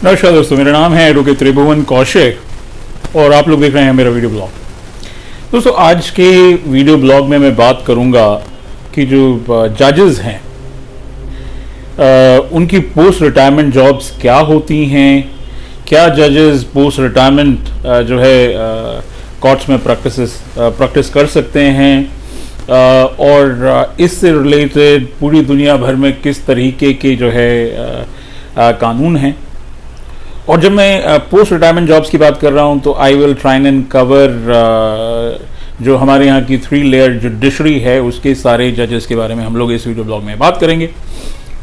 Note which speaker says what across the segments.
Speaker 1: नमस्कार दोस्तों, मेरा नाम है एडवोकेट त्रिभुवन कौशिक और आप लोग देख रहे हैं मेरा वीडियो ब्लॉग। दोस्तों, आज के वीडियो ब्लॉग में मैं बात करूंगा कि जो जजेस हैं उनकी पोस्ट रिटायरमेंट जॉब्स क्या होती हैं, क्या जजेस पोस्ट रिटायरमेंट जो है कोर्ट्स में प्रैक्टिस कर सकते हैं और इससे रिलेटेड पूरी दुनिया भर में किस तरीके के जो है कानून हैं। और जब मैं पोस्ट रिटायरमेंट जॉब्स की बात कर रहा हूं तो I will try and cover जो हमारे यहाँ की 3 लेयर जुडिशरी है उसके सारे जजेस के बारे में हम लोग इस वीडियो ब्लॉग में बात करेंगे।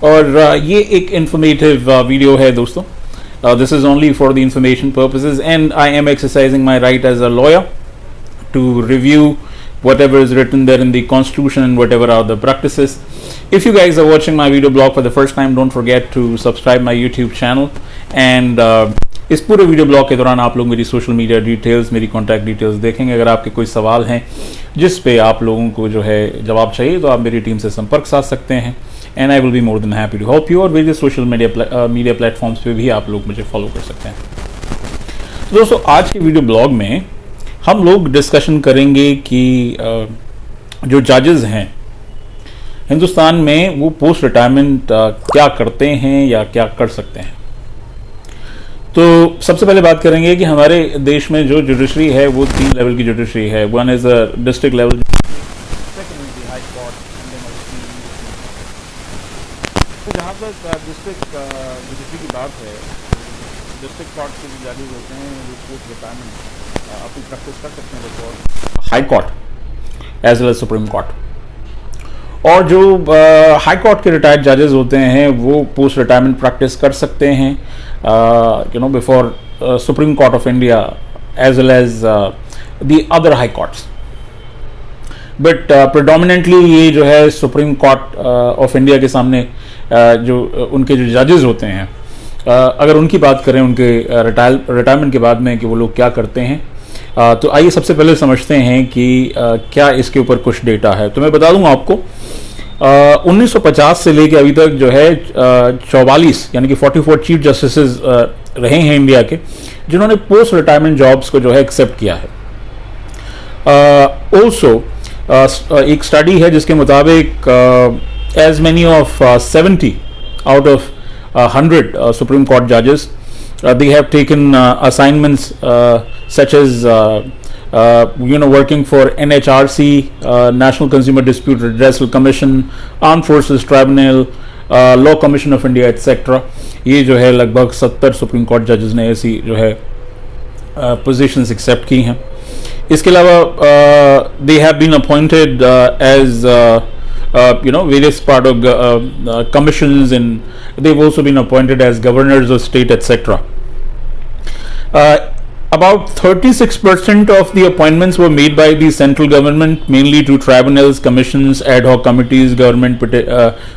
Speaker 1: और ये एक इंफॉर्मेटिव वीडियो है दोस्तों। This is only for the information purposes and I am exercising my right as a lawyer to review whatever is written there in the constitution and whatever are the practices. If you guys are watching my video blog for the first time, don't forget to subscribe my YouTube channel and इस पूरे video blog के दौरान आप लोग मेरी social media details, मेरी contact details देखेंगे। अगर आपके कोई सवाल हैं जिस पे आप लोगों को जो है जवाब चाहिए तो आप मेरी टीम से संपर्क साध सकते हैं and I will be more than happy to help you. और मेरे सोशल मीडिया प्लेटफॉर्म्स पे भी आप लोग मुझे फॉलो कर सकते हैं। तो दोस्तों, आज के वीडियो ब्लॉग में हम लोग डिस्कशन करेंगे कि जो जजेस हैं हिंदुस्तान में वो पोस्ट रिटायरमेंट क्या करते हैं या क्या कर सकते हैं। तो सबसे पहले बात करेंगे कि हमारे देश में जो जुडिशरी है वो 3 लेवल की जुडिशरी है। One is a district level, जहाँ तक डिस्ट्रिक्ट जुडिशरी की बात है, डिस्ट्रिक्ट कोर्ट के जो जजेस होते हैं वो पोस्ट रिटायरमेंट अपनी प्रैक्टिस कर सकते हैं बतौर high court as well as Supreme Court. और जो हाई कोर्ट के रिटायर्ड जजेस होते हैं वो पोस्ट रिटायरमेंट प्रैक्टिस कर सकते हैं before supreme court of India as well as the other high courts. But predominantly ये जो है सुप्रीम कोर्ट ऑफ इंडिया के सामने जो उनके जो जजेस होते हैं अगर उनकी बात करें उनके रिटायरमेंट के बाद में कि वो लोग क्या करते हैं, तो आइए सबसे पहले समझते हैं कि क्या इसके ऊपर कुछ डेटा है। तो मैं बता दूं आपको 1950 से लेके अभी तक जो है 44 यानी कि 44 चीफ जस्टिसेस रहे हैं इंडिया के जिन्होंने पोस्ट रिटायरमेंट जॉब्स को जो है एक्सेप्ट किया है। ऑल्सो एक स्टडी है जिसके मुताबिक as many of 70 out of 100 Supreme Court judges, they have taken assignments such as working for NHRC, National Consumer Dispute Redressal Commission, Armed Forces Tribunal, Law Commission of India, etc. ये जो है लगभग 70 Supreme Court judges ने ऐसी जो है positions accept की हैं। इसके अलावा they have been appointed as various part of commissions, and they've also been appointed as governors of state, etc. About 36% of the appointments were made by the central government, mainly to tribunals, commissions, ad hoc committees, government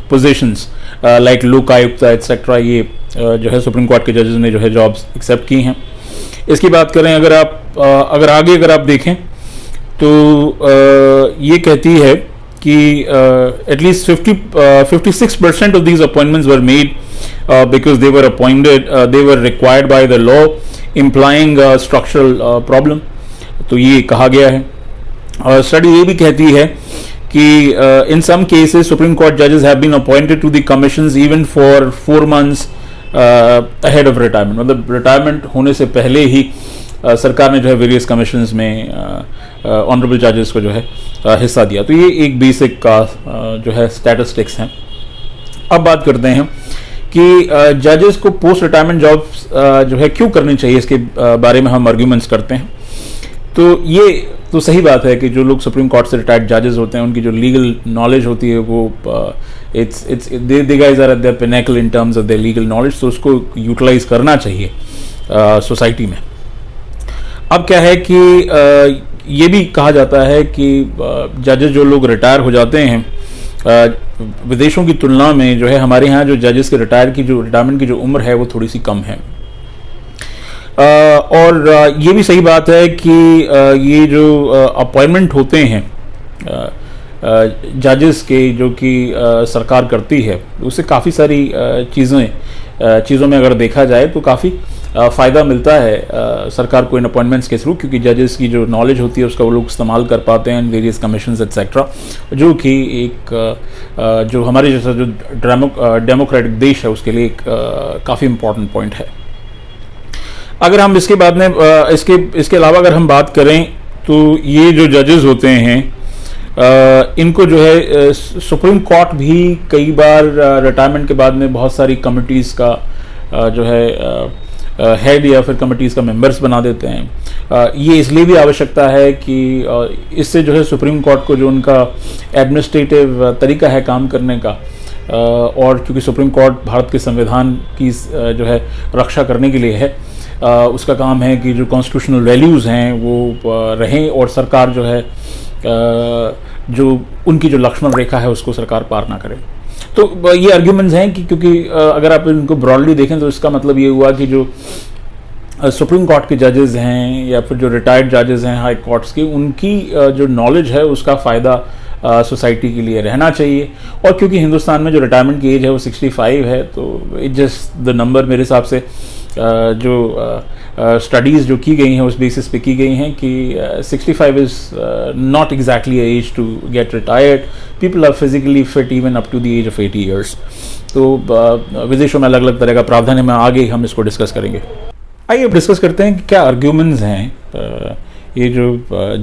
Speaker 1: positions like लोक आयुक्त, etc. ये जो है supreme court के जजेस ने जो है जॉब्स एक्सेप्ट की हैं। इसकी बात करें अगर आप देखें तो ये कहती है कि at least 56% of these appointments were made because they were required by the law, implying a structural problem. तो ये कहा गया है। और स्टडी ये भी कहती है कि in some cases Supreme Court judges have been appointed to the commissions even for 4 months ahead of retirement। मतलब रिटायरमेंट होने से पहले ही सरकार ने जो है वेरियस कमीशंस में ऑनरेबल जजेस को जो है हिस्सा दिया। तो ये एक बेसिक का जो है स्टैटिस्टिक्स हैं। अब बात करते हैं कि जजेस को पोस्ट रिटायरमेंट जॉब्स जो है क्यों करनी चाहिए, इसके बारे में हम आर्ग्यूमेंट्स करते हैं। तो ये तो सही बात है कि जो लोग सुप्रीम कोर्ट से रिटायर्ड जजेस होते हैं उनकी जो लीगल नॉलेज होती है वो they guys are at their pinnacle in terms of their legal knowledge, तो उसको यूटिलाइज करना चाहिए सोसाइटी में। अब क्या है कि ये भी कहा जाता है कि जजेस जो लोग रिटायर हो जाते हैं विदेशों की तुलना में जो है हमारे यहाँ जो जजेस के रिटायरमेंट की जो उम्र है वो थोड़ी सी कम है। और ये भी सही बात है कि ये जो अपॉइंटमेंट होते हैं जजेस के जो कि सरकार करती है उससे काफ़ी सारी चीज़ें चीज़ों में अगर देखा जाए तो काफ़ी फ़ायदा मिलता है सरकार को इन अपॉइंटमेंट्स के थ्रू, क्योंकि जजेस की जो नॉलेज होती है उसका वो लोग इस्तेमाल कर पाते हैं वेरियस कमीशंस एट्सेट्रा, जो कि एक जो हमारे जैसा जो डेमोक्रेटिक देश है उसके लिए एक काफ़ी इम्पोर्टेंट पॉइंट है। अगर हम इसके बाद में इसके अलावा अगर हम बात करें तो ये जो जजेस होते हैं इनको जो है सुप्रीम कोर्ट भी कई बार रिटायरमेंट के बाद में बहुत सारी कमिटीज़ का जो है हेड या फिर कमिटीज़ का मेंबर्स बना देते हैं। ये इसलिए भी आवश्यकता है कि इससे जो है सुप्रीम कोर्ट को जो उनका एडमिनिस्ट्रेटिव तरीका है काम करने का, और क्योंकि सुप्रीम कोर्ट भारत के संविधान की जो है रक्षा करने के लिए है, उसका काम है कि जो कॉन्स्टिट्यूशनल वैल्यूज़ हैं वो रहें और सरकार जो है जो उनकी जो लक्ष्मण रेखा है उसको सरकार पार ना करे। तो ये आर्ग्यूमेंट्स हैं कि क्योंकि अगर आप इनको ब्रॉडली देखें तो इसका मतलब ये हुआ कि जो सुप्रीम कोर्ट के जजेस हैं या फिर जो रिटायर्ड जजेस हैं हाई कोर्ट्स के, उनकी जो नॉलेज है उसका फ़ायदा सोसाइटी के लिए रहना चाहिए। और क्योंकि हिंदुस्तान में जो रिटायरमेंट की एज है वो 65 है, तो इट जस्ट द नंबर मेरे हिसाब से जो स्टडीज़ जो की गई हैं उस बेसिस पे की गई हैं कि 65 is not exactly age to get retired. People are physically fit even up to the age of 80 years. तो विदेशों में अलग अलग तरह का प्रावधान है, मैं आगे हम इसको डिस्कस करेंगे। आइए अब डिस्कस करते हैं कि क्या आर्ग्यूमेंट्स हैं ये जो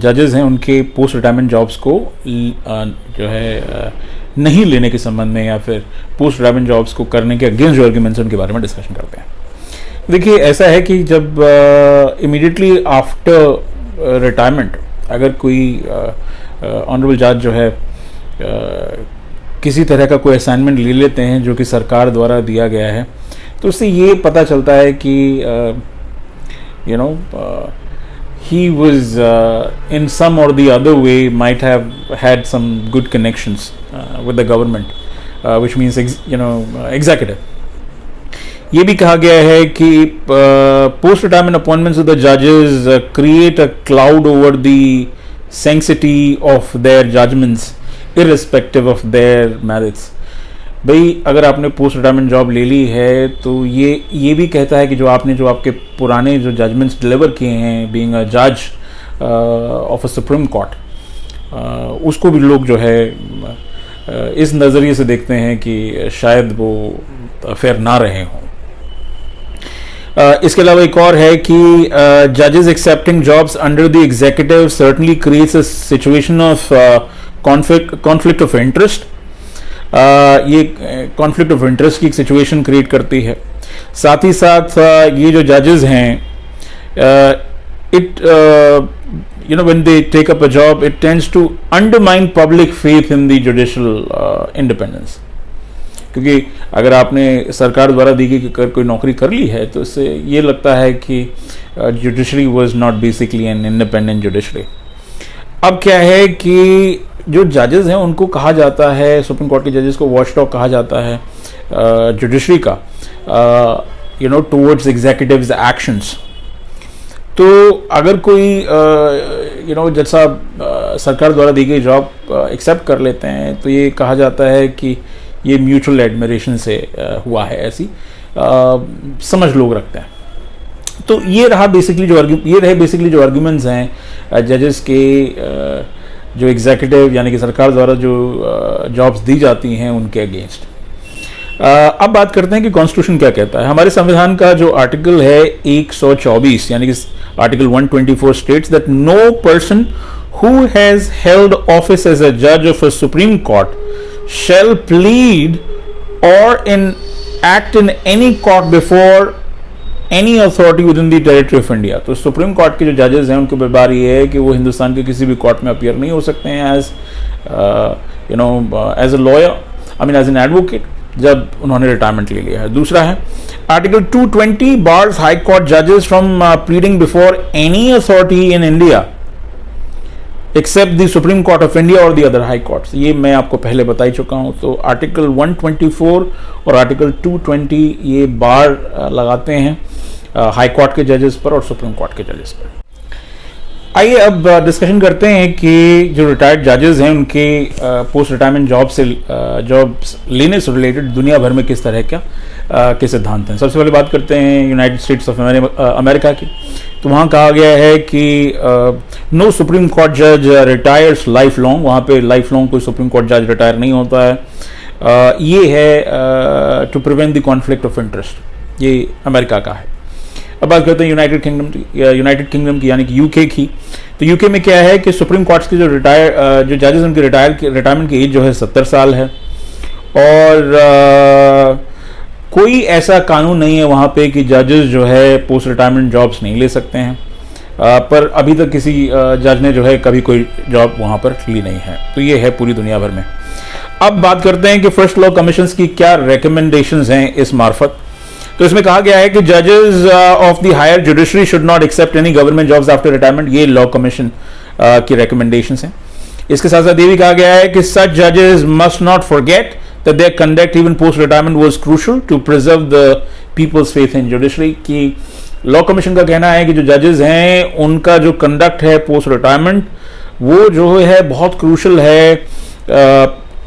Speaker 1: जजेस हैं उनके पोस्ट रिटायरमेंट जॉब्स को जो है नहीं लेने के संबंध में, या फिर पोस्ट रिटायरमेंट जॉब्स को करने के अगेंस्ट जो आर्ग्यूमेंट्स हैं उनके बारे में डिस्कशन करते हैं। देखिए, ऐसा है कि जब इमीडिएटली आफ्टर रिटायरमेंट अगर कोई ऑनरेबल जज जो है किसी तरह का कोई असाइनमेंट ले लेते हैं जो कि सरकार द्वारा दिया गया है, तो उससे ये पता चलता है कि you know he was in some or the other way might have had some good connections with the government, which means executive. ये भी कहा गया है कि post retirement appointments of the judges create a cloud over the sanctity of their judgments irrespective of their merits. भाई, अगर आपने post retirement job ले ली है तो ये भी कहता है कि जो आपके पुराने जो जजमेंट्स डिलीवर किए हैं बीइंग अ जज ऑफ अ सुप्रीम कोर्ट, उसको भी लोग जो है इस नज़रिए से देखते हैं कि शायद वो फेयर ना रहे हों। इसके अलावा एक और है कि जजेस accepting jobs under the executive certainly creates a situation of conflict of interest. ये कॉन्फ्लिक्ट ऑफ इंटरेस्ट की एक सिचुएशन क्रिएट करती है। साथ ही साथ ये जो जजेस हैं when they take up a job it tends to undermine public faith in the judicial independence, क्योंकि अगर आपने सरकार द्वारा दी गई कोई नौकरी कर ली है तो इससे ये लगता है कि judiciary was not basically an independent judiciary. अब क्या है कि जो जजेस हैं उनको कहा जाता है, सुप्रीम कोर्ट के जजेस को वॉचडॉग कहा जाता है जुडिशरी का टुवर्ड्स एग्जीक्यूटिव्स एक्शंस। तो अगर कोई जज साहब सरकार द्वारा दी गई जॉब एक्सेप्ट कर लेते हैं तो ये कहा जाता है कि ये म्यूचुअल एडमिरेशन से हुआ है, ऐसी समझ लोग रखते हैं। तो ये रहे बेसिकली जो आर्ग्यूमेंट्स हैं जजेस के जो एग्जीक्यूटिव यानी कि सरकार द्वारा जो जॉब्स दी जाती हैं उनके अगेंस्ट। अब बात करते हैं कि कॉन्स्टिट्यूशन क्या कहता है। हमारे संविधान का जो आर्टिकल है 124 यानी कि article 124 states that no person who has held office as a जज of a supreme court shall plead or act in any court before any authority within the territory of India। तो supreme court के जो जजेस हैं उनके बारे ये है कि वो हिंदुस्तान के किसी भी कोर्ट में अपीयर नहीं हो सकते हैं as as a lawyer, I mean as an advocate, जब उन्होंने रिटायरमेंट ले लिया है। दूसरा है आर्टिकल 220 बार्स हाई कोर्ट जजेस from pleading before any authority in India except the Supreme court of India और द अदर हाई कोर्ट्स। ये मैं आपको पहले बता ही चुका हूं। तो आर्टिकल 124 और आर्टिकल 220 ये बार लगाते हैं हाई कोर्ट के जजेस पर और सुप्रीम कोर्ट के जजेस पर। आइए अब डिस्कशन करते हैं कि जो रिटायर्ड जजेस हैं उनके पोस्ट रिटायरमेंट जॉब्स लेने से रिलेटेड दुनिया भर में किस तरह का के सिद्धांत हैं। सबसे पहले बात करते हैं यूनाइटेड स्टेट्स ऑफ अमेरिका की। तो वहाँ कहा गया है कि नो सुप्रीम कोर्ट जज रिटायर्स लाइफ लॉन्ग, वहाँ पे लाइफ लॉन्ग कोई सुप्रीम कोर्ट जज रिटायर नहीं होता है। ये है to prevent the conflict of interest, ये अमेरिका का है। अब बात करते हैं यूनाइटेड किंगडम की यानी कि यूके की। तो यूके में क्या है कि सुप्रीम कोर्ट्स के जो जजेस उनकी रिटायरमेंट की एज जो है 70 साल है, और कोई ऐसा कानून नहीं है वहाँ पे कि जजेस जो है पोस्ट रिटायरमेंट जॉब्स नहीं ले सकते हैं, पर अभी तक किसी जज ने जो है कभी कोई जॉब वहाँ पर ली नहीं है। तो ये है पूरी दुनिया भर में। अब बात करते हैं कि फर्स्ट लॉ कमीशन की क्या रिकमेंडेशंस हैं इस मार्फत। तो इसमें कहा गया है कि जजेस of the higher judiciary should not accept any government jobs after retirement, ये लॉ कमीशन की रिकमेंडेशंस हैं। इसके साथ साथ ये भी कहा गया है कि सच जजेस must not forget that their conduct even post retirement was crucial to preserve the people's faith in judiciary। कि लॉ कमीशन का कहना है कि जो जजेस हैं उनका जो कंडक्ट है पोस्ट रिटायरमेंट वो जो है बहुत क्रूशल है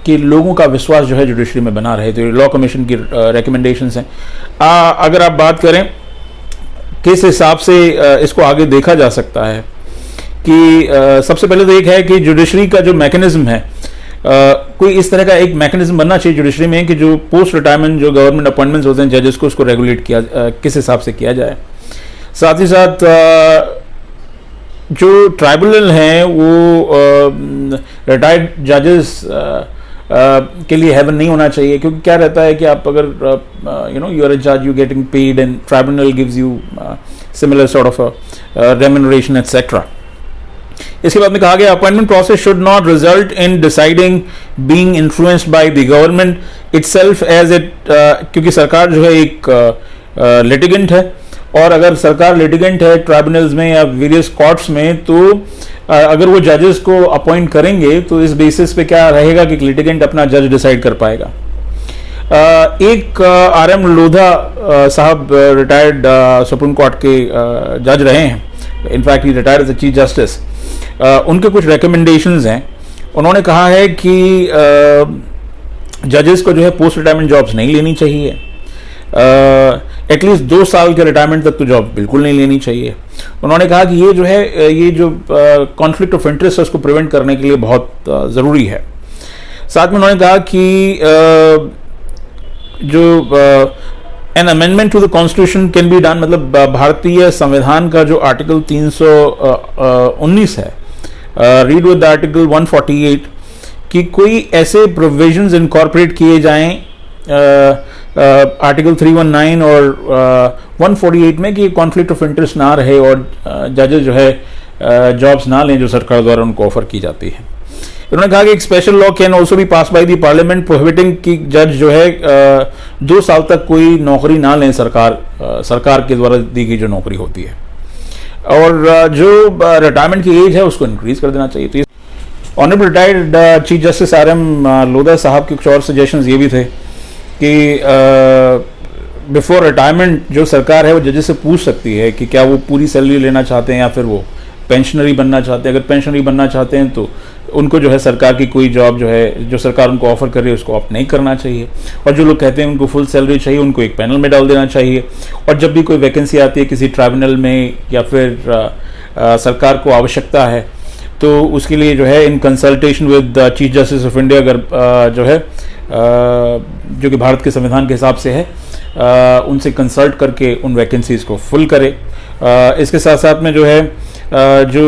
Speaker 1: कि लोगों का विश्वास जो है जुडिशरी में बना रहे। तो लॉ कमीशन की रिकमेंडेशंस हैं। अगर आप बात करें किस हिसाब से इसको आगे देखा जा सकता है कि सबसे पहले तो एक है कि जुडिशरी का जो मैकेनिज्म है, कोई इस तरह का एक मैकेनिज्म बनना चाहिए जुडिशरी में कि जो पोस्ट रिटायरमेंट जो गवर्नमेंट अपॉइंटमेंट्स होते हैं जजेस को, उसको रेगुलेट किया किस हिसाब से किया जाए। साथ ही साथ जो ट्राइब्यूनल हैं वो रिटायर्ड जजेस के लिए हेवन नहीं होना चाहिए, क्योंकि क्या रहता है कि आप अगर यू आर अ जज, you getting paid and tribunal gives you similar sort of remuneration etcetera. इसके बाद में कहा गया appointment process should not result in deciding being influenced by the government itself as it, क्योंकि सरकार जो है एक लिटिगेंट है, और अगर सरकार लिटिगेंट है ट्राइब्यूनल्स में या वेरियस कोर्ट्स में, तो अगर वो जजेस को अपॉइंट करेंगे तो इस बेसिस पे क्या रहेगा कि लिटिगेंट अपना जज डिसाइड कर पाएगा। एक RM लोधा साहब रिटायर्ड सुप्रीम कोर्ट के जज रहे हैं, इनफैक्ट ही रिटायर्ड एज चीफ जस्टिस। उनके कुछ रिकमेंडेशंस हैं। उन्होंने कहा है कि जजेस को जो है पोस्ट रिटायरमेंट जॉब्स नहीं लेनी चाहिए, एटलीस्ट 2 साल के रिटायरमेंट तक तो जॉब बिल्कुल नहीं लेनी चाहिए। उन्होंने कहा कि ये जो है ये जो कॉन्फ्लिक्ट ऑफ इंटरेस्ट है उसको प्रिवेंट करने के लिए बहुत ज़रूरी है। साथ में उन्होंने कहा कि जो an amendment to the constitution can be done, मतलब भारतीय संविधान का जो आर्टिकल 319 है, रीड विद आर्टिकल 148, कि कोई ऐसे प्रोविजंस इनकॉर्पोरेट किए जाएं आर्टिकल 319 और 148 में कि कॉन्फ्लिक्ट ऑफ इंटरेस्ट ना रहे और जजेस जो है जॉब्स ना लें जो सरकार द्वारा उनको ऑफर की जाती है। उन्होंने कहा कि एक special law can also be pass by the parliament prohibiting कि जज जो है 2 साल तक कोई नौकरी ना लें सरकार के द्वारा दी गई जो नौकरी होती है, और जो रिटायरमेंट की एज है उसको इंक्रीज कर देना चाहिए। तो honourable retired chief justice RM Lodha साहब के कुछ और सजेशंस ये भी थे कि बिफोर रिटायरमेंट जो सरकार है वो जजेस से पूछ सकती है कि क्या वो पूरी सैलरी लेना चाहते हैं या फिर वो पेंशनरी बनना चाहते हैं। अगर पेंशनरी बनना चाहते हैं तो उनको जो है सरकार की कोई जॉब जो है जो सरकार उनको ऑफर कर रही है उसको ऑप्ट नहीं करना चाहिए, और जो लोग कहते हैं उनको फुल सैलरी चाहिए उनको एक पैनल में डाल देना चाहिए। और जब भी कोई वैकेंसी आती है किसी ट्राइब्यूनल में या फिर सरकार को आवश्यकता है तो उसके लिए जो है in consultation with chief justice of India, अगर जो है जो कि भारत के संविधान के हिसाब से है, उनसे कंसल्ट करके उन वैकेंसीज को फुल करे। इसके साथ साथ में जो है जो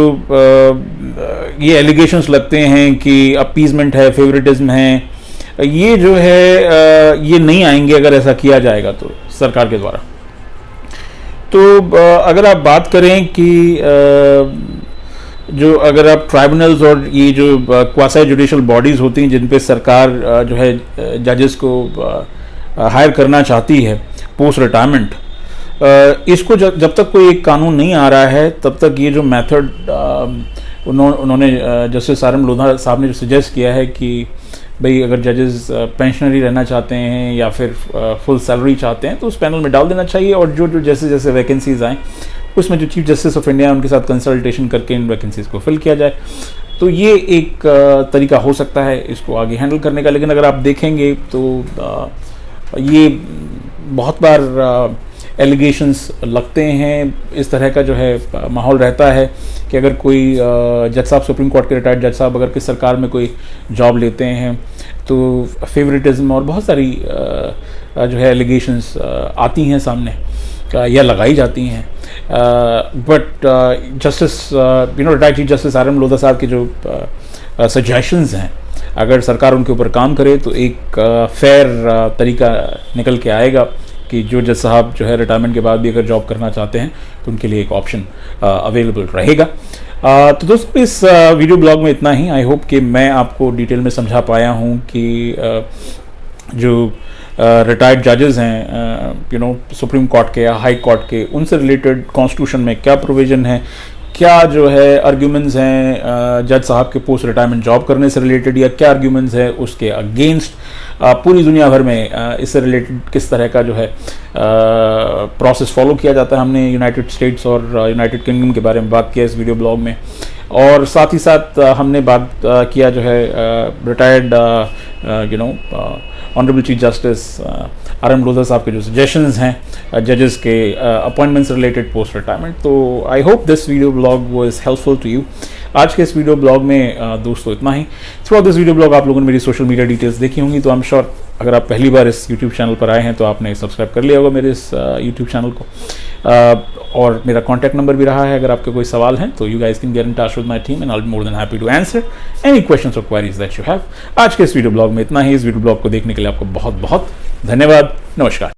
Speaker 1: ये एलिगेशंस लगते हैं कि अपीजमेंट है, फेवरेटिज्म है, ये जो है ये नहीं आएंगे अगर ऐसा किया जाएगा तो सरकार के द्वारा। तो अगर आप बात करें कि जो अगर आप ट्राइब्यूनल्स और ये जो क्वासी जुडिशल बॉडीज़ होती हैं जिन पे सरकार जो है जजेस को हायर करना चाहती है पोस्ट रिटायरमेंट, इसको जब तक कोई एक कानून नहीं आ रहा है तब तक ये जो मेथड उन्होंने जस्टिस RM लोधा साहब ने जो सजेस्ट किया है कि भाई अगर जजेस पेंशनरी रहना चाहते हैं या फिर फुल सैलरी चाहते हैं तो उस पैनल में डाल देना चाहिए, और जो जो जैसे जैसे वैकेंसीज आएँ उसमें जो चीफ जस्टिस ऑफ इंडिया उनके साथ कंसल्टेशन करके इन वैकेंसीज को फिल किया जाए। तो ये एक तरीका हो सकता है इसको आगे हैंडल करने का। लेकिन अगर आप देखेंगे तो ये बहुत बार एलिगेशंस लगते हैं, इस तरह का जो है माहौल रहता है कि अगर कोई जज साहब, सुप्रीम कोर्ट के रिटायर्ड जज साहब अगर किस सरकार में कोई जॉब लेते हैं तो फेवरेटिज्म और बहुत सारी जो है एलिगेशंस आती हैं सामने या लगाई जाती हैं। But justice retired chief justice R M Lodha साहब के जो सजेशंस हैं, अगर सरकार उनके ऊपर काम करे तो एक फेयर तरीका निकल के आएगा कि जो जज साहब जो है रिटायरमेंट के बाद भी अगर जॉब करना चाहते हैं तो उनके लिए एक ऑप्शन अवेलेबल रहेगा। तो दोस्तों इस वीडियो ब्लॉग में इतना ही। आई होप कि मैं आपको डिटेल में समझा पाया हूँ कि जो रिटायर्ड जजेस हैं सुप्रीम कोर्ट के या हाई कोर्ट के, उनसे रिलेटेड कॉन्स्टिट्यूशन में क्या प्रोविज़न है, क्या जो है आर्ग्यूमेंट्स हैं जज साहब के पोस्ट रिटायरमेंट जॉब करने से रिलेटेड, या क्या आर्ग्यूमेंट्स है उसके अगेंस्ट, पूरी दुनिया भर में इससे रिलेटेड किस तरह का जो है प्रोसेस फॉलो किया जाता है। हमने यूनाइटेड स्टेट्स और यूनाइटेड किंगडम के बारे में बात किया इस वीडियो ब्लॉग में, और साथ ही साथ हमने बात किया जो है retired honourable chief justice R M Lodha साहब के जो सजेशंस हैं जजेस के अपॉइंटमेंट्स रिलेटेड पोस्ट रिटायरमेंट। तो I hope this video blog was helpful to you. आज के इस वीडियो ब्लॉग में दोस्तों इतना ही। Throughout this video blog आप लोगों ने मेरी सोशल मीडिया डिटेल्स देखी होंगी, तो आई एम श्योर अगर आप पहली बार इस यूट्यूब चैनल पर आए हैं तो आपने सब्सक्राइब कर लिया होगा मेरे इस यूट्यूब चैनल को, और मेरा कॉन्टैक्ट नंबर भी रहा है। अगर आपके कोई सवाल हैं तो you guys can get in touch with my team and I will be more than happy to answer any questions और क्वेरीज दैट यू हैव। आज के इस वीडियो ब्लॉग में इतना ही। इस वीडियो ब्लॉग को देखने के लिए आपको बहुत बहुत धन्यवाद। नमस्कार।